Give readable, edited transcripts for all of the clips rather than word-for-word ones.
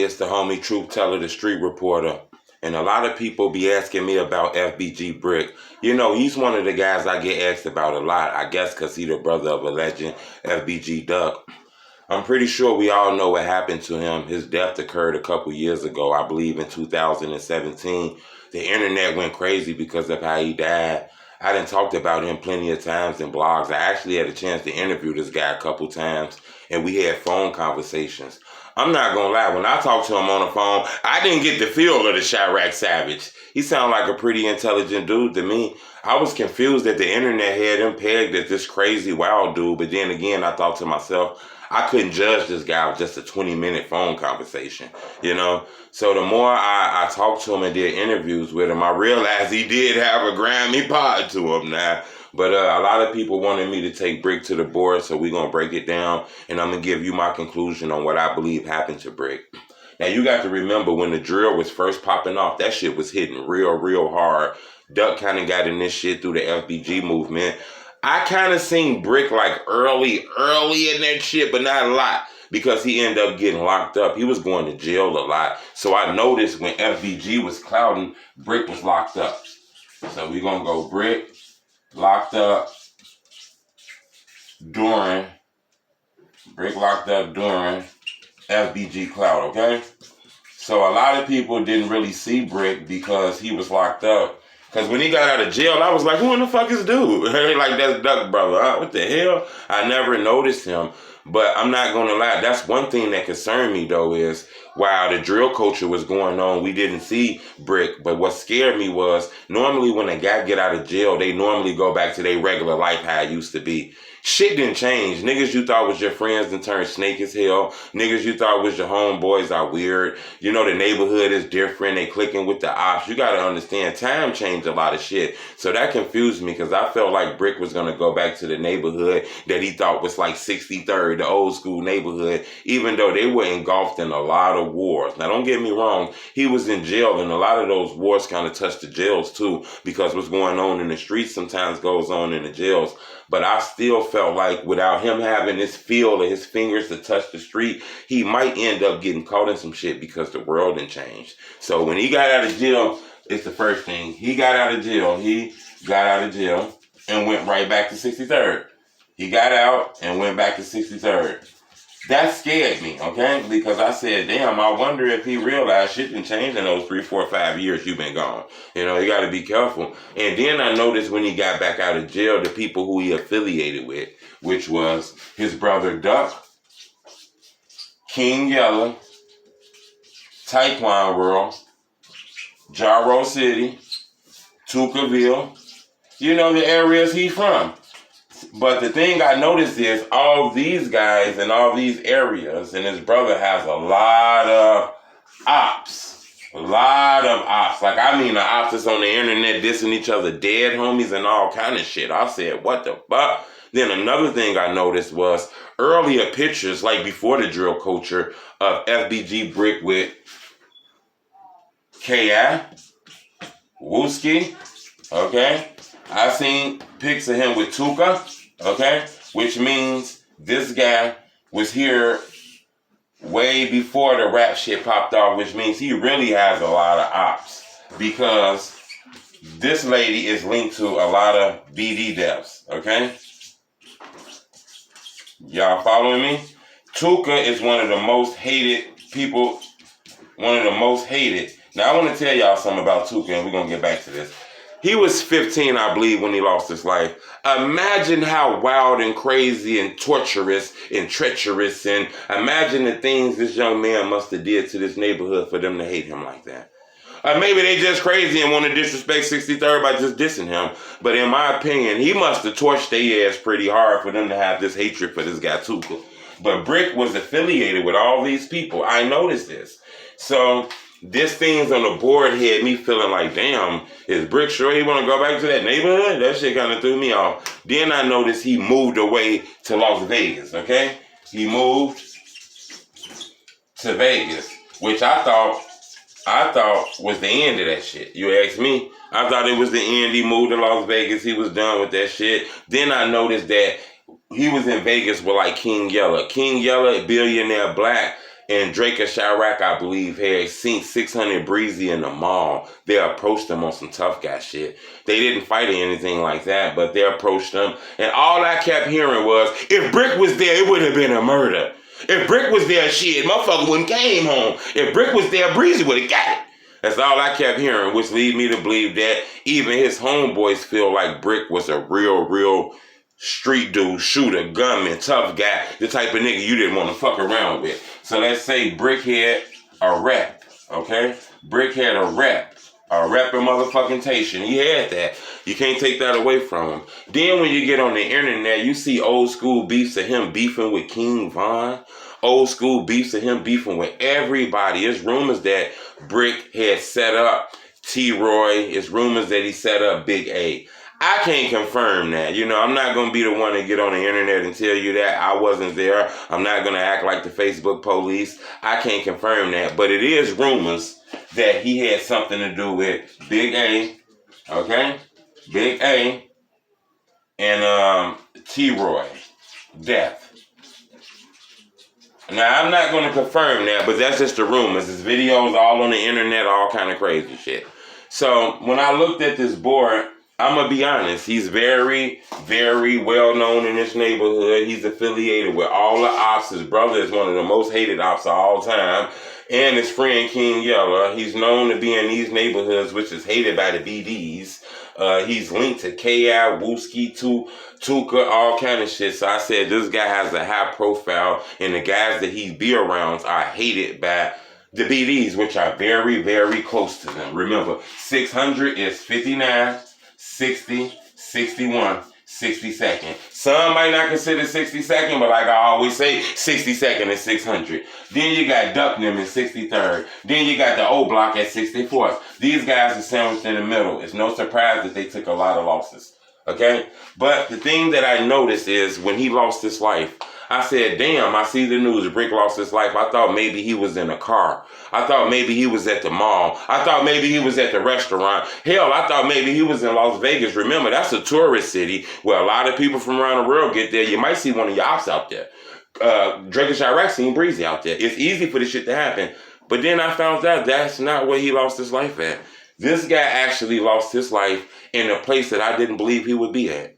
It's the homie Truth Teller, the street reporter. And a lot of people be asking me about FBG Brick. You know, he's one of the guys I get asked about a lot. I guess because he's the brother of a legend, FBG Duck. I'm pretty sure we all know what happened to him. His death occurred a couple years ago, I believe in 2017. The internet went crazy because of how he died. I done talked about him plenty of times in blogs. I actually had a chance to interview this guy a couple times, and we had phone conversations. I'm not gonna lie, when I talked to him on the phone, I didn't get the feel of the Chirac Savage. He sounded like a pretty intelligent dude to me. I was confused that the internet had him pegged as this crazy wild dude, but then again, I thought to myself, I couldn't judge this guy with just a 20-minute phone conversation, you know? So the more I talked to him and did interviews with him, I realized he did have a Grammy pod to him now. But a lot of people wanted me to take Brick to the board, so we're going to break it down, and I'm going to give you my conclusion on what I believe happened to Brick. Now, you got to remember, when the drill was first popping off, that shit was hitting real hard. Duck kind of got in this shit through the FBG movement. I kind of seen Brick like early in that shit, but not a lot, because he ended up getting locked up. He was going to jail a lot. So I noticed when FBG was clouding, Brick was locked up. So we're going to go Brick, locked up during, Brick locked up during FBG cloud, okay? So a lot of people didn't really see Brick because he was locked up. Because when he got out of jail, I was like, who in the fuck is dude? Like, that's Duck brother. Huh? What the hell? I never noticed him. But I'm not going to lie. That's one thing that concerned me, though, is while the drill culture was going on, we didn't see Brick. But what scared me was, normally when a guy get out of jail, they normally go back to their regular life how it used to be. Shit didn't change. Niggas you thought was your friends and turned snake as hell. Niggas you thought was your homeboys are weird. You know, the neighborhood is different. They clicking with the ops. You got to understand, time changed a lot of shit. So that confused me, because I felt like Brick was going to go back to the neighborhood that he thought was like 63rd, the old school neighborhood, even though they were engulfed in a lot of wars. Now, don't get me wrong. He was in jail, and a lot of those wars kind of touched the jails too, because what's going on in the streets sometimes goes on in the jails. But I still felt like without him having this feel of his fingers to touch the street, he might end up getting caught in some shit because the world done changed. So when he got out of jail, it's the first thing. He got out of jail and went right back to 63rd. He got out and went back to 63rd. That scared me, okay? Because I said, damn, I wonder if he realized shit done changed in those 3, 4, 5 years you've been gone. You know, you got to be careful. And then I noticed when he got back out of jail, the people who he affiliated with, which was his brother Duck, King Yella, Taekwon World, Jarrow City, Tukaville, you know, the areas he's from. But the thing I noticed is all these guys in all these areas, and his brother has a lot of ops. A lot of ops. Like, I mean, the ops that's on the internet dissing each other, dead homies and all kind of shit. I said, what the fuck? Then another thing I noticed was earlier pictures, like before the drill culture, of FBG Brick with K.I., Wooski, okay? I seen pics of him with Tuka, okay? Which means this guy was here way before the rap shit popped off, which means he really has a lot of ops, because this lady is linked to a lot of BD deaths, okay? Y'all following me? Tuka is one of the most hated people, one of the most hated. Now, I want to tell y'all something about Tuka, and we're going to get back to this. He was 15, I believe, when he lost his life. Imagine how wild and crazy and torturous and treacherous, and imagine the things this young man must have did to this neighborhood for them to hate him like that. Or maybe they just crazy and want to disrespect 63rd by just dissing him. But in my opinion, he must have torched their ass pretty hard for them to have this hatred for this guy Tuka. But Brick was affiliated with all these people. I noticed this. So this things on the board had me feeling like, damn, is Brick sure he want to go back to that neighborhood? That shit kind of threw me off. Then I noticed he moved away to Las Vegas, okay? He moved to Vegas, which I thought was the end of that shit. You ask me, I thought it was the end. He moved to Las Vegas. He was done with that shit. Then I noticed that he was in Vegas with like King Yella. King Yella, billionaire black, And Drake and Chirac, I believe, had seen 600 Breezy in the mall. They approached him on some tough guy shit. They didn't fight or anything like that, but they approached him. And all I kept hearing was, if Brick was there, it would have been a murder. If Brick was there, shit, motherfucker wouldn't came home. If Brick was there, Breezy would have got it. That's all I kept hearing, which lead me to believe that even his homeboys feel like Brick was a real street dude, shooter, gunman, tough guy, the type of nigga you didn't want to fuck around with. So let's say Brick had a rep, okay? Brick had a rep and motherfucking tation. He had that. You can't take that away from him. Then when you get on the internet, you see old school beefs of him beefing with King Von. Old school beefs of him beefing with everybody. It's rumors that Brick had set up T-Roy. It's rumors that he set up Big A. I can't confirm that. You know, I'm not going to be the one to get on the internet and tell you that. I wasn't there. I'm not going to act like the Facebook police. I can't confirm that. But it is rumors that he had something to do with Big A, okay? Big A and T-Roy. Death. Now, I'm not going to confirm that, but that's just the rumors. There's videos all on the internet, all kind of crazy shit. So, when I looked at this board, I'm going to be honest. He's very well known in this neighborhood. He's affiliated with all the ops. His brother is one of the most hated ops of all time. And his friend King Yella. He's known to be in these neighborhoods, which is hated by the BDs. He's linked to K.I., Wooski, Tuka, all kind of shit. So I said this guy has a high profile, and the guys that he be around are hated by the BDs, which are very close to them. Remember, 600 is 59, 60, 61, 62nd. Some might not consider 62nd, but like I always say, 62nd is 600. Then you got Ducknam in 63rd. Then you got the O Block at 64th. These guys are sandwiched in the middle. It's no surprise that they took a lot of losses. Okay? But the thing that I noticed is when he lost his life, I said, damn, I see the news. Brick lost his life. I thought maybe he was in a car. I thought maybe he was at the mall. I thought maybe he was at the restaurant. Hell, I thought maybe he was in Las Vegas. Remember, that's a tourist city where a lot of people from around the world get there. You might see one of your ops out there. Drake and Chirac seen Breezy out there. It's easy for this shit to happen. But then I found out that's not where he lost his life at. This guy actually lost his life in a place that I didn't believe he would be at.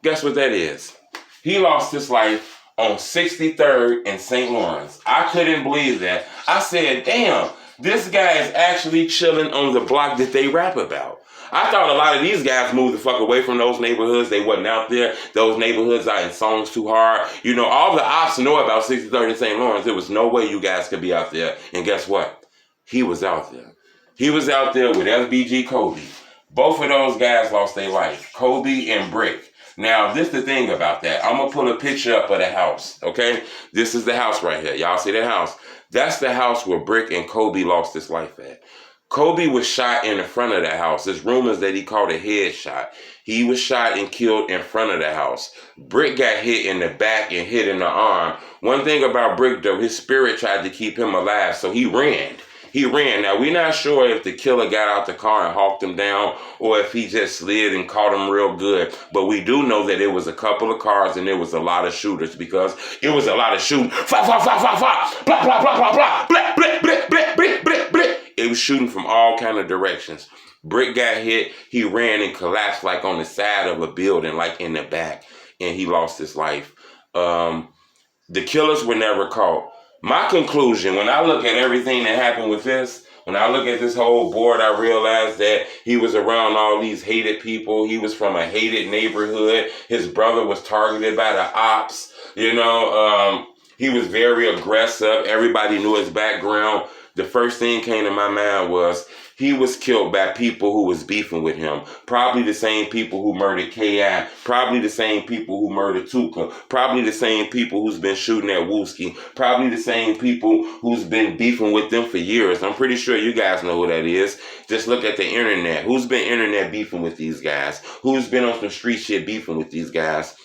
Guess what that is? He lost his life on 63rd and St. Lawrence. I couldn't believe that. I said, damn, this guy is actually chilling on the block that they rap about. I thought a lot of these guys moved the fuck away from those neighborhoods. They wasn't out there. Those neighborhoods are in songs too hard. You know, all the ops know about 63rd and St. Lawrence. There was no way you guys could be out there. And guess what? He was out there. He was out there with FBG Coby. Both of those guys lost their life. Coby and Brick. Now, this is the thing about that. I'm going to pull a picture up of the house, okay? This is the house right here. Y'all see that house? That's the house where Brick and Coby lost his life at. Coby was shot in the front of the house. There's rumors that he caught a headshot. He was shot and killed in front of the house. Brick got hit in the back and hit in the arm. One thing about Brick, though, his spirit tried to keep him alive, so he ran. He ran. Now, we're not sure if the killer got out the car and hawked him down or if he just slid and caught him real good. But we do know that it was a couple of cars and there was a lot of shooters because it was a lot of shooting. Fa, fa, fa, fa, fa. Blah, blah, blah, blah, blah. Blah, blah, blah, blah, blah, blah, blah. It was shooting from all kind of directions. Brick got hit. He ran and collapsed like on the side of a building, like in the back. And he lost his life. The killers were never caught. My conclusion, when I look at everything that happened with this, when I look at this whole board, I realized that he was around all these hated people. He was from a hated neighborhood. His brother was targeted by the ops. You know, he was very aggressive. Everybody knew his background. The first thing came to my mind was he was killed by people who was beefing with him. Probably the same people who murdered K.I. Probably the same people who murdered Tuka. Probably the same people who's been shooting at Wooski. Probably the same people who's been beefing with them for years. I'm pretty sure you guys know who that is. Just look at the internet. Who's been internet beefing with these guys? Who's been on some street shit beefing with these guys?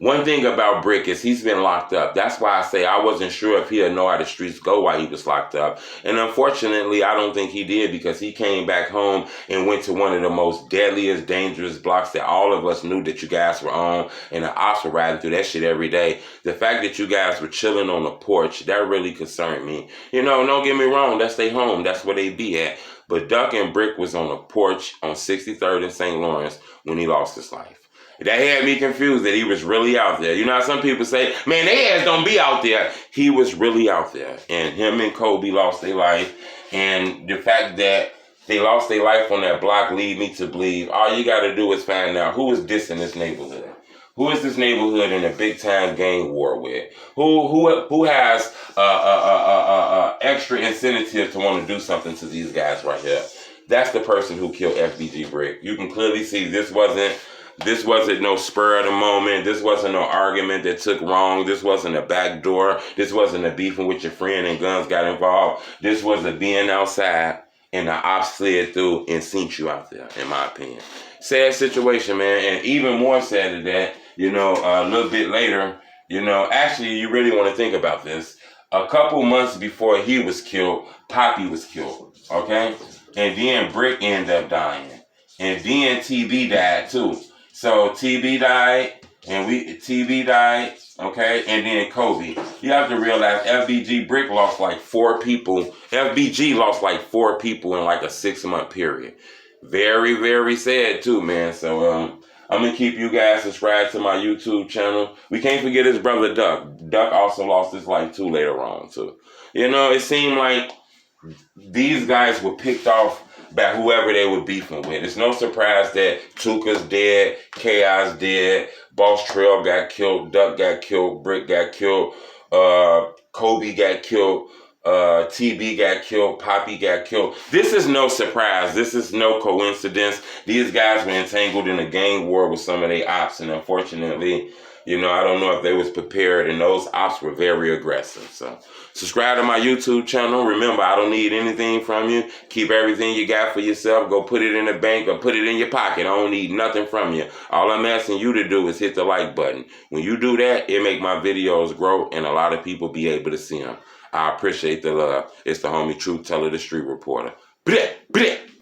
One thing about Brick is he's been locked up. That's why I say I wasn't sure if he'd know how the streets go while he was locked up. And unfortunately, I don't think he did, because he came back home and went to one of the most deadliest, dangerous blocks that all of us knew that you guys were on, and the ops were riding through that shit every day. The fact that you guys were chilling on the porch, that really concerned me. You know, don't get me wrong, that's their home. That's where they be at. But Duck and Brick was on a porch on 63rd and St. Lawrence when he lost his life. That had me confused that he was really out there. You know how some people say, man, they ass don't be out there. He was really out there. And him and Kobe lost their life. And the fact that they lost their life on that block lead me to believe all you got to do is find out who is dissing this neighborhood. Who is this neighborhood in a big-time gang war with? Who has extra incentive to want to do something to these guys right here? That's the person who killed FBG Brick. You can clearly see this wasn't no spur of the moment. This wasn't no argument that took wrong. This wasn't a backdoor. This wasn't a beefing with your friend and guns got involved. This was a being outside and the ops slid through and sent you out there, in my opinion. Sad situation, man. And even more sad than that, you know, a little bit later, you know, actually, you really want to think about this. A couple months before he was killed, Poppy was killed, okay? And then Brick ended up dying. And then TB died, too. So TB died, okay, and then Kobe. You have to realize FBG Brick lost like 4 people. FBG lost like 4 people in like a 6-month period. Very, very sad too, man. So I'm gonna keep you guys subscribed to my YouTube channel. We can't forget his brother Duck. Duck also lost his life too later on too. You know, it seemed like these guys were picked off by whoever they were beefing with. It's no surprise that Tuka's dead, Chaos dead, Boss Trail got killed, Duck got killed, Brick got killed, Kobe got killed, TB got killed, Poppy got killed. This is no surprise. This is no coincidence. These guys were entangled in a gang war with some of their ops, and unfortunately, you know, I don't know if they was prepared, and those ops were very aggressive. So subscribe to my YouTube channel. Remember, I don't need anything from you. Keep everything you got for yourself. Go put it in the bank or put it in your pocket. I don't need nothing from you. All I'm asking you to do is hit the like button. When you do that, it make my videos grow and a lot of people be able to see them. I appreciate the love. It's the homie Truth Teller, the street reporter. Bleh!